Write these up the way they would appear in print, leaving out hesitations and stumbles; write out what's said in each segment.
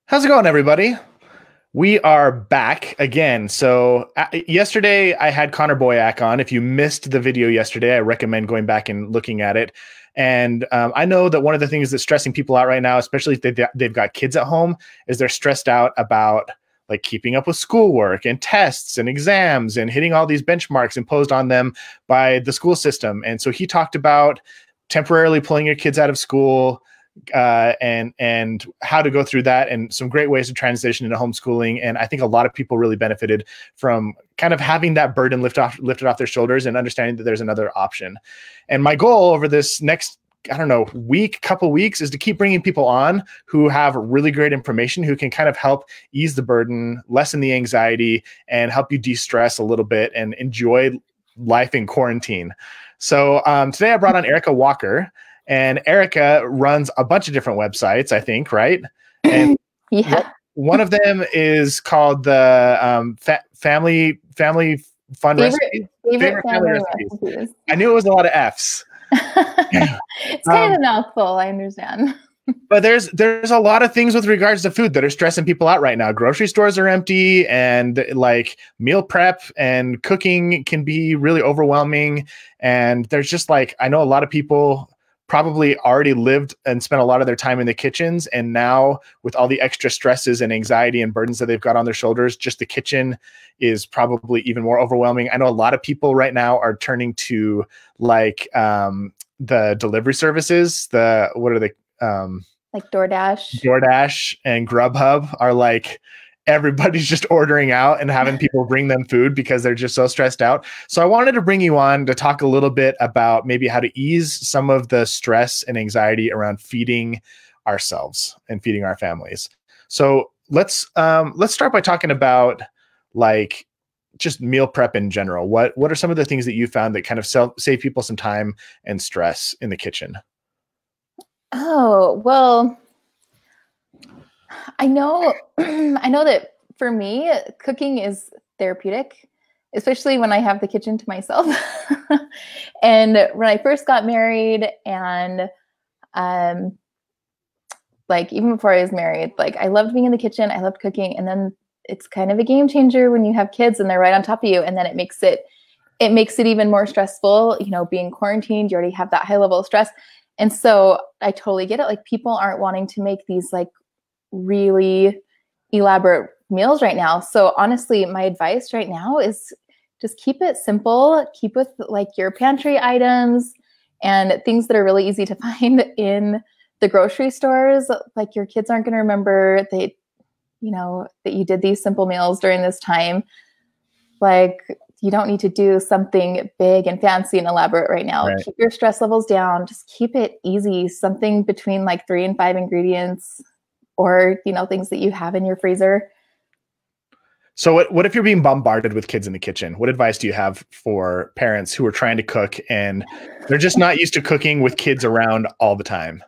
How's it going, everybody? We are back again. So yesterday I had Connor Boyack on. If you missed the video yesterday, I recommend going back and looking at it. And I know that one of the things that's stressing people out right now, especially if they've got kids at home, is they're stressed out about like keeping up with schoolwork and tests and exams and hitting all these benchmarks imposed on them by the school system. And so he talked about temporarily pulling your kids out of school, and how to go through that, and some great ways to transition into homeschooling. And I think a lot of people really benefited from kind of having that burden lifted off their shoulders and understanding that there's another option. And my goal over this next, couple weeks is to keep bringing people on who have really great information, who can kind of help ease the burden, lessen the anxiety, and help you de-stress a little bit and enjoy life in quarantine. So today I brought on Erica Walker. And Erica runs a bunch of different websites, I think, right? And yeah, one of them is called the Family Fun Recipe. Favorite family recipes. I knew it was a lot of F's. It's kind of a mouthful, I understand. But there's a lot of things with regards to food that are stressing people out right now. Grocery stores are empty, and like meal prep and cooking can be really overwhelming. And there's just like, I know a lot of people probably already lived and spent a lot of their time in the kitchens. And now with all the extra stresses and anxiety and burdens that they've got on their shoulders, just the kitchen is probably even more overwhelming. I know a lot of people right now are turning to like the delivery services, what are they? Like DoorDash. DoorDash and GrubHub are like, everybody's just ordering out and having people bring them food because they're just so stressed out. So I wanted to bring you on to talk a little bit about maybe how to ease some of the stress and anxiety around feeding ourselves and feeding our families. So let's start by talking about like just meal prep in general. What are some of the things that you found that kind of save people some time and stress in the kitchen? Oh, well, I know that for me, cooking is therapeutic, especially when I have the kitchen to myself. And when I first got married, and like even before I was married, like I loved being in the kitchen, I loved cooking, and then it's kind of a game changer when you have kids and they're right on top of you, and then it makes it even more stressful. You know, being quarantined, you already have that high level of stress. And so I totally get it. Like people aren't wanting to make these like really elaborate meals right now. So honestly, my advice right now is just keep it simple. Keep with like your pantry items and things that are really easy to find in the grocery stores. Like your kids aren't going to remember that you did these simple meals during this time. Like you don't need to do something big and fancy and elaborate right now. Right. Keep your stress levels down. Just keep it easy. Something between like 3 and 5 ingredients, or, things that you have in your freezer. So what if you're being bombarded with kids in the kitchen? What advice do you have for parents who are trying to cook and they're just not used to cooking with kids around all the time?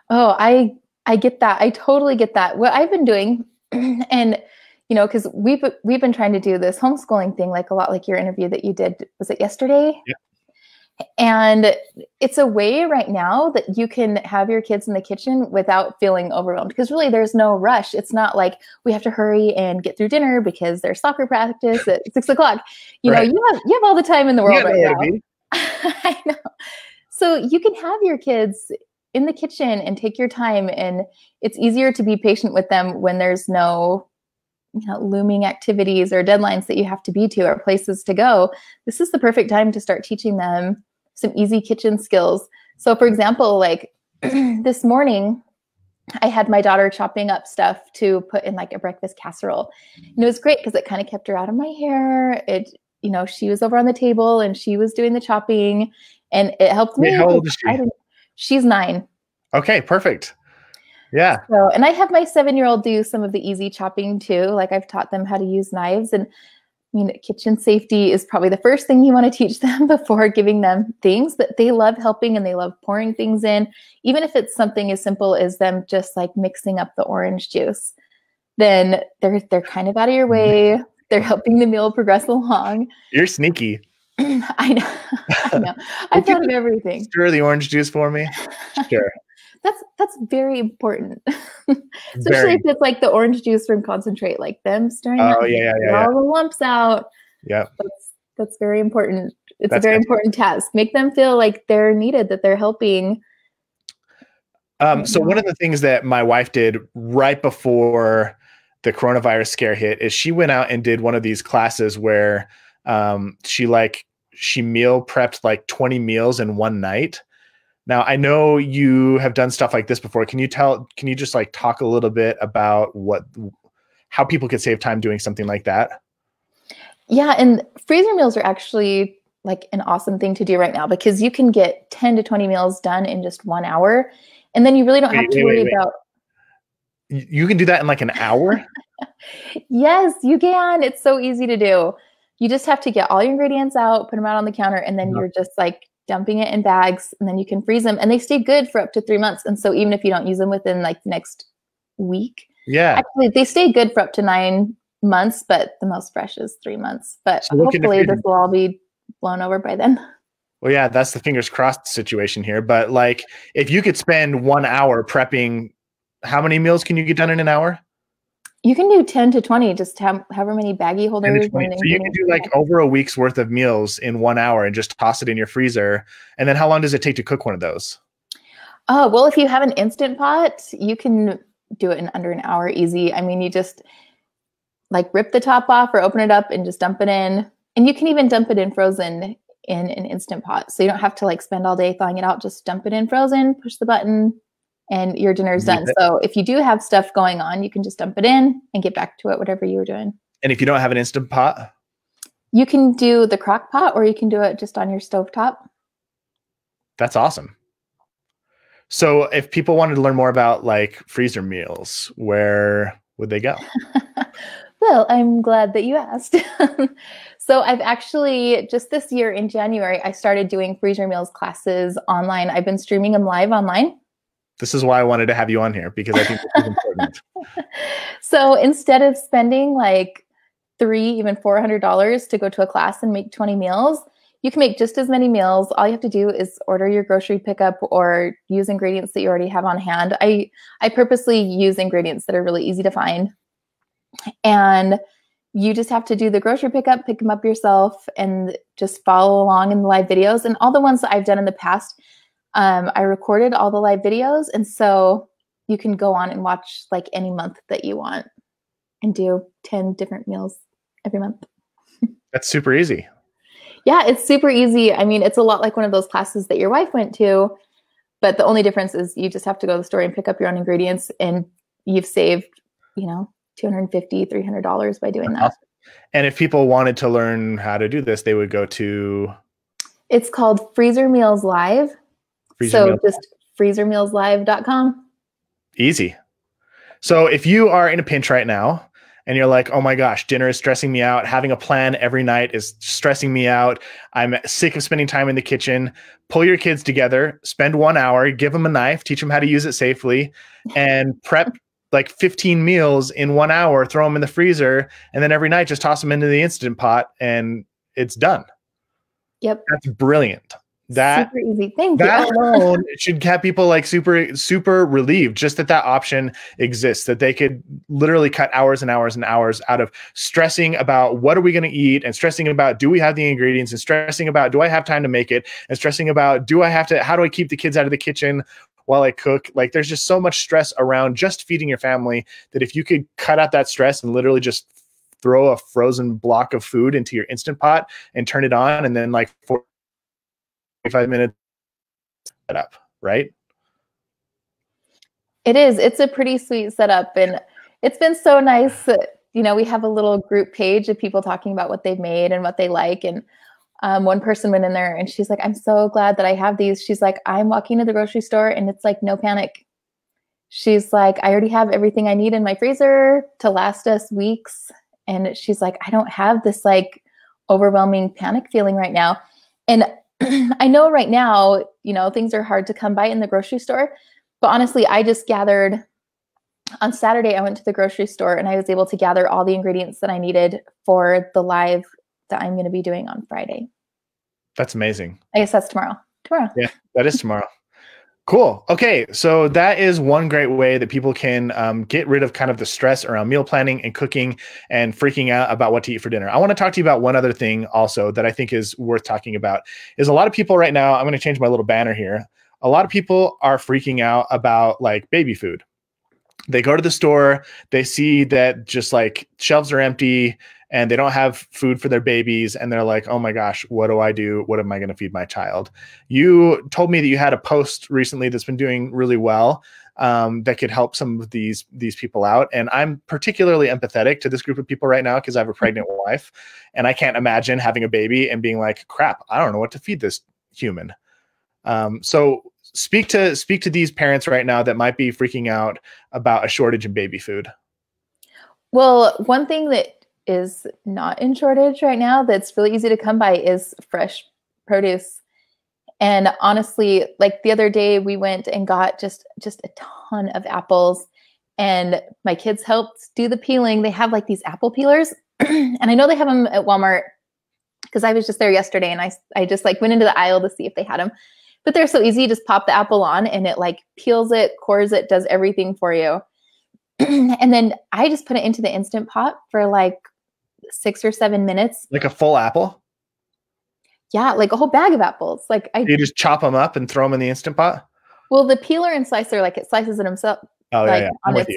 Oh, I get that. I totally get that. What I've been doing, and because we've been trying to do this homeschooling thing, like a lot like your interview that you did, was it yesterday? Yeah. And it's a way right now that you can have your kids in the kitchen without feeling overwhelmed, because really there's no rush. It's not like we have to hurry and get through dinner because there's soccer practice at 6 o'clock. You have all the time in the world right now. I know. So you can have your kids in the kitchen and take your time, and it's easier to be patient with them when there's no looming activities or deadlines that you have to be to or places to go. This is the perfect time to start teaching them some easy kitchen skills. So for example, like this morning, I had my daughter chopping up stuff to put in like a breakfast casserole. And it was great because it kind of kept her out of my hair. She was over on the table and she was doing the chopping, and it helped me. How old is she? She's 9. Okay, perfect. Yeah. So, and I have my 7-year-old do some of the easy chopping too. Like I've taught them how to use knives, and kitchen safety is probably the first thing you want to teach them before giving them things. But they love helping and they love pouring things in, even if it's something as simple as them just like mixing up the orange juice. Then they're kind of out of your way. They're helping the meal progress along. You're sneaky. I know. I've thought of everything. Stir the orange juice for me. Sure. That's very important. Especially Very. if it's like the orange juice from concentrate, like them stirring that, Oh yeah, get all the lumps out. yeah. That's very important. It's a That's very fantastic. important task. Make them feel like they're needed, that they're helping. So one of the things that my wife did right before the coronavirus scare hit is she went out and did one of these classes where she meal prepped like 20 meals in one night. Now I know you have done stuff like this before. Can you just like talk a little bit about how people could save time doing something like that? Yeah, and freezer meals are actually like an awesome thing to do right now because you can get 10 to 20 meals done in just 1 hour. And then you really don't have to worry about. You can do that in like an hour? Yes, you can. It's so easy to do. You just have to get all your ingredients out, put them out on the counter, and then you're just like dumping it in bags, and then you can freeze them, and they stay good for up to 3 months. And so even if you don't use them within like the next week, actually they stay good for up to 9 months, but the most fresh is 3 months. But so hopefully this will all be blown over by then. Well, yeah, that's the fingers crossed situation here. But like, if you could spend 1 hour prepping, how many meals can you get done in an hour? You can do 10 to 20, just however many baggie holders. So you can do like over a week's worth of meals in 1 hour and just toss it in your freezer. And then how long does it take to cook one of those? Oh, well, if you have an Instant Pot, you can do it in under an hour easy. I mean, you just like rip the top off or open it up and just dump it in. And you can even dump it in frozen in an Instant Pot. So you don't have to like spend all day thawing it out. Just dump it in frozen, push the button, and your dinner's done. So if you do have stuff going on, you can just dump it in and get back to it, whatever you were doing. And if you don't have an Instant Pot? You can do the crock pot, or you can do it just on your stovetop. That's awesome. So if people wanted to learn more about like freezer meals, where would they go? Well, I'm glad that you asked. So I've actually, just this year in January, I started doing freezer meals classes online. I've been streaming them live online. This is why I wanted to have you on here, because I think this is important. So instead of spending like $300, even $400 to go to a class and make 20 meals, you can make just as many meals. All you have to do is order your grocery pickup or use ingredients that you already have on hand. I purposely use ingredients that are really easy to find. And you just have to do the grocery pickup, pick them up yourself, and just follow along in the live videos. And all the ones that I've done in the past, I recorded all the live videos. And so you can go on and watch like any month that you want and do 10 different meals every month. That's super easy. Yeah, it's super easy. I mean, it's a lot like one of those classes that your wife went to, but the only difference is you just have to go to the store and pick up your own ingredients, and you've saved, $250, $300 by doing that. And if people wanted to learn how to do this, they would go to... It's called Freezer Meals Live. Just freezermealslive.com. Easy. So if you are in a pinch right now and you're like, oh my gosh, dinner is stressing me out, having a plan every night is stressing me out, I'm sick of spending time in the kitchen, pull your kids together, spend 1 hour, give them a knife, teach them how to use it safely, and prep like 15 meals in 1 hour, throw them in the freezer, and then every night just toss them into the Instant Pot and it's done. Yep. That's brilliant. Super easy. Thank you. That alone should have people like super relieved just that option exists, that they could literally cut hours and hours and hours out of stressing about what are we going to eat, and stressing about do we have the ingredients, and stressing about do I have time to make it, and stressing about how do I keep the kids out of the kitchen while I cook. Like, there's just so much stress around just feeding your family that if you could cut out that stress and literally just throw a frozen block of food into your Instant Pot and turn it on, and then like 45 minutes setup, right? It is. It's a pretty sweet setup, and it's been so nice. We have a little group page of people talking about what they've made and what they like. And one person went in there and she's like, I'm so glad that I have these. She's like, I'm walking to the grocery store and it's like no panic. She's like, I already have everything I need in my freezer to last us weeks. And she's like, I don't have this like overwhelming panic feeling right now. And I know right now, things are hard to come by in the grocery store, but honestly, I just gathered on Saturday, I went to the grocery store and I was able to gather all the ingredients that I needed for the live that I'm going to be doing on Friday. That's amazing. I guess that's tomorrow. Yeah, that is tomorrow. Cool. Okay, so that is one great way that people can get rid of kind of the stress around meal planning and cooking and freaking out about what to eat for dinner. I want to talk to you about one other thing also that I think is worth talking about. Is a lot of people right now, I'm going to change my little banner here. A lot of people are freaking out about like baby food. They go to the store, they see that just like shelves are empty and they don't have food for their babies, and they're like, oh my gosh, what do I do? What am I going to feed my child? You told me that you had a post recently that's been doing really well, that could help some of these people out. And I'm particularly empathetic to this group of people right now because I have a pregnant wife, and I can't imagine having a baby and being like, crap, I don't know what to feed this human. So speak to these parents right now that might be freaking out about a shortage in baby food. Well, one thing that is not in shortage right now that's really easy to come by is fresh produce. And honestly, like the other day we went and got just a ton of apples, and my kids helped do the peeling. They have like these apple peelers and I know they have them at Walmart because I was just there yesterday, and I just like went into the aisle to see if they had them. But they're so easy. You just pop the apple on and it like peels it, cores it, does everything for you. And then I just put it into the Instant Pot for like 6 or 7 minutes. Like a full apple? Yeah, like a whole bag of apples. Like You just chop them up and throw them in the Instant Pot? Well, the peeler and slicer, like it slices it himself. Oh, like, yeah. on its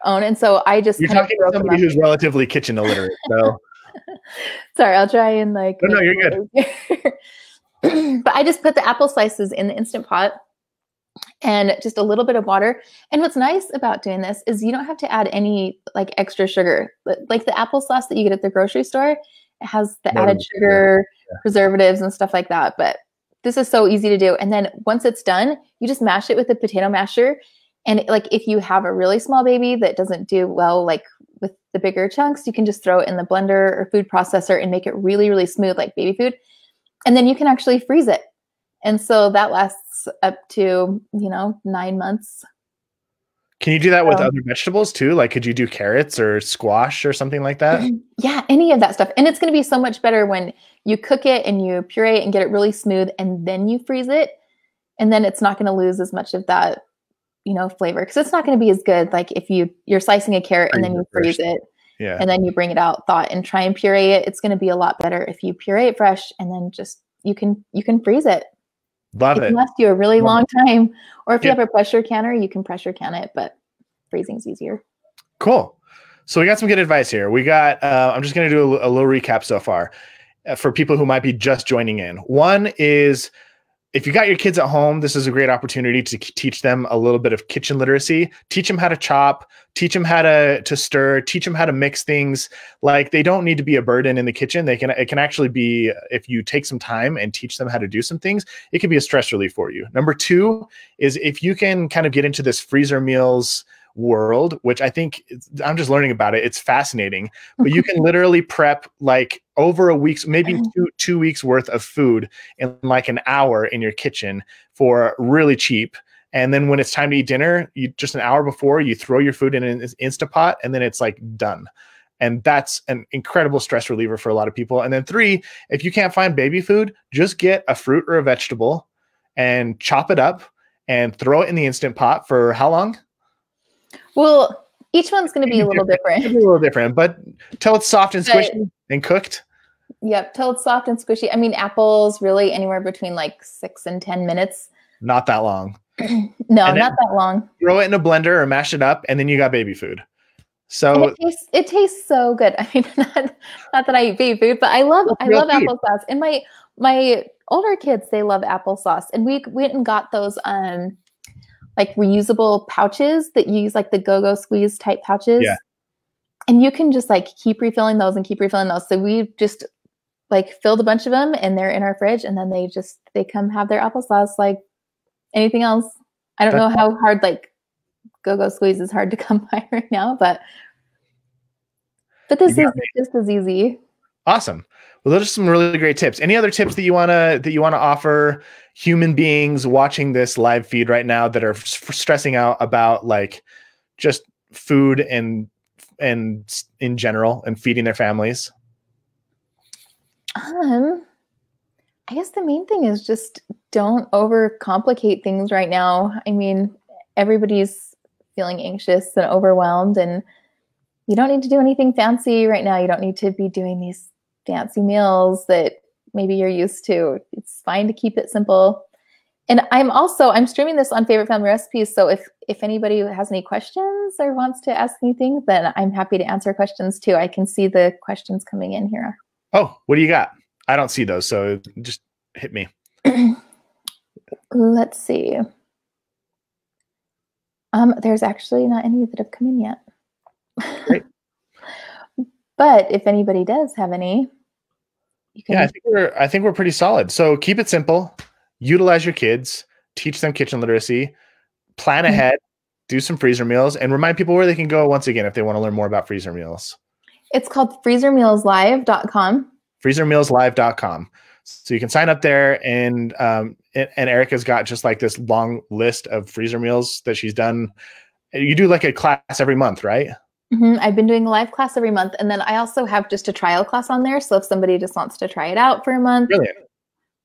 own. And so I just You're talking to somebody who's relatively kitchen illiterate. So sorry, I'll try and like. No, you're good. But I just put the apple slices in the Instant Pot and just a little bit of water. And what's nice about doing this is you don't have to add any like extra sugar. Like the applesauce that you get at the grocery store, it has the added sugar, preservatives and stuff like that. But this is so easy to do. And then once it's done, you just mash it with a potato masher. And like if you have a really small baby that doesn't do well like with the bigger chunks, you can just throw it in the blender or food processor and make it really, really smooth like baby food. And then you can actually freeze it. And so that lasts up to, 9 months. Can you do that with other vegetables too? Like could you do carrots or squash or something like that? Yeah, any of that stuff. And it's going to be so much better when you cook it and you puree it and get it really smooth and then you freeze it. And then it's not going to lose as much of that, flavor, because it's not going to be as good. Like if you're slicing a carrot and then you freeze it. Yeah. And then you bring it out thawed and try and puree it. It's going to be a lot better if you puree it fresh and then just you can freeze it. Love it. It can last you a really long time. Or if you have a pressure canner, you can pressure can it, but freezing's easier. Cool. So we got some good advice here. We got, I'm just going to do a little recap so far for people who might be just joining in. One is, if you got your kids at home, this is a great opportunity to teach them a little bit of kitchen literacy. Teach them how to chop, teach them how to stir, teach them how to mix things. Like they don't need to be a burden in the kitchen. It can actually be, if you take some time and teach them how to do some things, it can be a stress relief for you. Number two is if you can kind of get into this freezer meals world, which I think I'm just learning about it. It's fascinating, but you can literally prep like over a week's, maybe two weeks worth of food in like an hour in your kitchen for really cheap. And then when it's time to eat dinner, you just an hour before you throw your food in an Instapot and then it's like done. And that's an incredible stress reliever for a lot of people. And then three, if you can't find baby food, just get a fruit or a vegetable and chop it up and throw it in the Instant Pot for how long? Well, each one's going to be a little different. It'll be a little different, but till it's soft and squishy and cooked. Yep, till it's soft and squishy. I mean, apples really anywhere between like 6 and 10 minutes. Not that long. No, not that long. Throw it in a blender or mash it up, and then you got baby food. So it tastes so good. I mean, not that I eat baby food, but I love applesauce. And my older kids, they love applesauce. And we went and got those like reusable pouches that you use, like the go-go squeeze type pouches. Yeah. And you can just like keep refilling those and keep refilling those. So we just like filled a bunch of them and they're in our fridge, and then they come have their applesauce like anything else. I don't know how hard like go-go squeeze is hard to come by right now, but this is just as easy. Awesome. Well, those are some really great tips. Any other tips that you wanna offer human beings watching this live feed right now that are stressing out about like just food and in general and feeding their families? I guess the main thing is just don't overcomplicate things right now. I mean, everybody's feeling anxious and overwhelmed, and you don't need to do anything fancy right now. You don't need to be doing these fancy meals that maybe you're used to. It's fine to keep it simple. And I'm streaming this on Favorite Family Recipes. So if anybody has any questions or wants to ask anything, then I'm happy to answer questions too. I can see the questions coming in here. Oh, what do you got? I don't see those, so just hit me. Let's see. There's actually not any that have come in yet. Great. But if anybody does have any, you can. Yeah, I think we're pretty solid. So keep it simple. Utilize your kids. Teach them kitchen literacy. Plan ahead. Do some freezer meals, and remind people where they can go once again if they want to learn more about freezer meals. It's called freezermealslive.com. Freezermealslive.com. So you can sign up there, and Erica's got just like this long list of freezer meals that she's done. You do like a class every month, right? I've been doing a live class every month, and then I also have just a trial class on there. So if somebody just wants to try it out for a month, brilliant,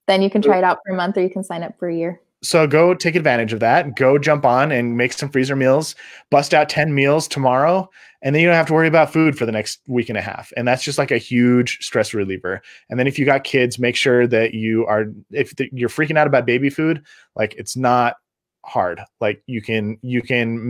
then you can try it out for a month, or you can sign up for a year. So go take advantage of that. Go jump on and make some freezer meals. Bust out 10 meals tomorrow, and then you don't have to worry about food for the next week and a half. And that's just like a huge stress reliever. And then if you got kids, make sure that if you're freaking out about baby food, like it's not hard. Like you can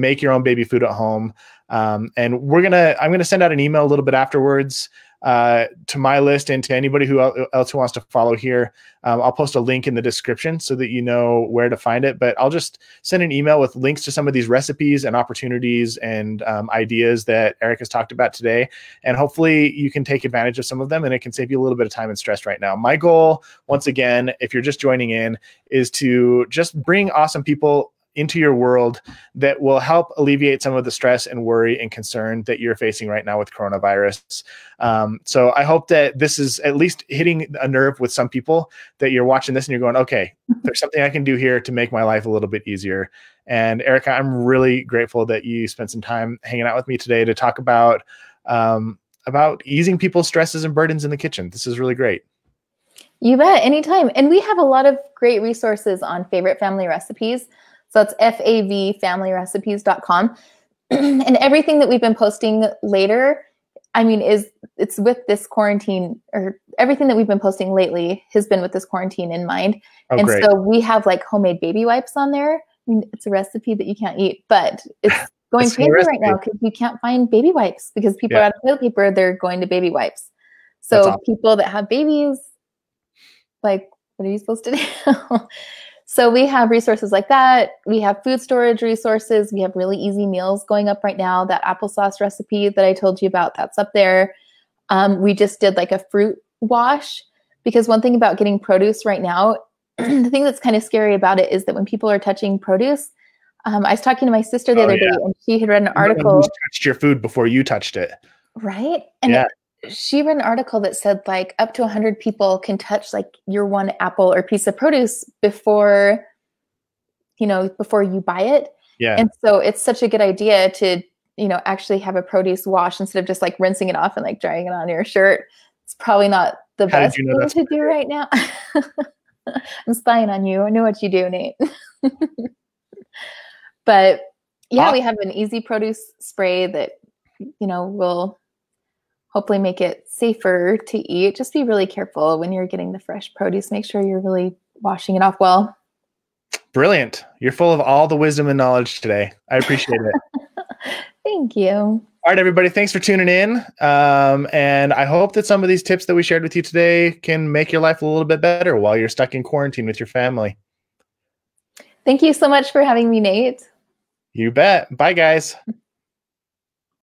make your own baby food at home. And I'm gonna send out an email a little bit afterwards to my list and to anybody else who wants to follow here. I'll post a link in the description so that you know where to find it, but I'll just send an email with links to some of these recipes and opportunities and ideas that Eric has talked about today. And hopefully you can take advantage of some of them, and it can save you a little bit of time and stress right now. My goal, once again, if you're just joining in, is to just bring awesome people into your world that will help alleviate some of the stress and worry and concern that you're facing right now with coronavirus. So I hope that this is at least hitting a nerve with some people, that you're watching this and you're going, okay, there's something I can do here to make my life a little bit easier. And Erica, I'm really grateful that you spent some time hanging out with me today to talk about easing people's stresses and burdens in the kitchen. This is really great. You bet, anytime. And we have a lot of great resources on Favorite Family Recipes. So it's favfamilyrecipes.com. And everything that we've been posting later, I mean, it's with this quarantine, or everything that we've been posting lately has been with this quarantine in mind. Oh, and great. So we have like homemade baby wipes on there. I mean, it's a recipe that you can't eat, but it's going crazy right now because we can't find baby wipes because people are out of toilet paper. They're going to baby wipes. So awesome. People that have babies, like, what are you supposed to do? So we have resources like that. We have food storage resources. We have really easy meals going up right now. That applesauce recipe that I told you about, that's up there. We just did like a fruit wash, because one thing about getting produce right now, the thing that's kind of scary about it is that when people are touching produce, I was talking to my sister the other day, and she had read an article. Touched your food before you touched it. Right? And she read an article that said like up to 100 people can touch like your one apple or piece of produce before you buy it. Yeah. And so it's such a good idea to, actually have a produce wash instead of just like rinsing it off and like drying it on your shirt. It's probably not the best thing to do right now. I'm spying on you. I know what you do, Nate. But yeah, we have an easy produce spray that, will hopefully make it safer to eat. Just be really careful when you're getting the fresh produce. Make sure you're really washing it off well. Brilliant. You're full of all the wisdom and knowledge today. I appreciate it. Thank you. All right, everybody. Thanks for tuning in. And I hope that some of these tips that we shared with you today can make your life a little bit better while you're stuck in quarantine with your family. Thank you so much for having me, Nate. You bet. Bye, guys.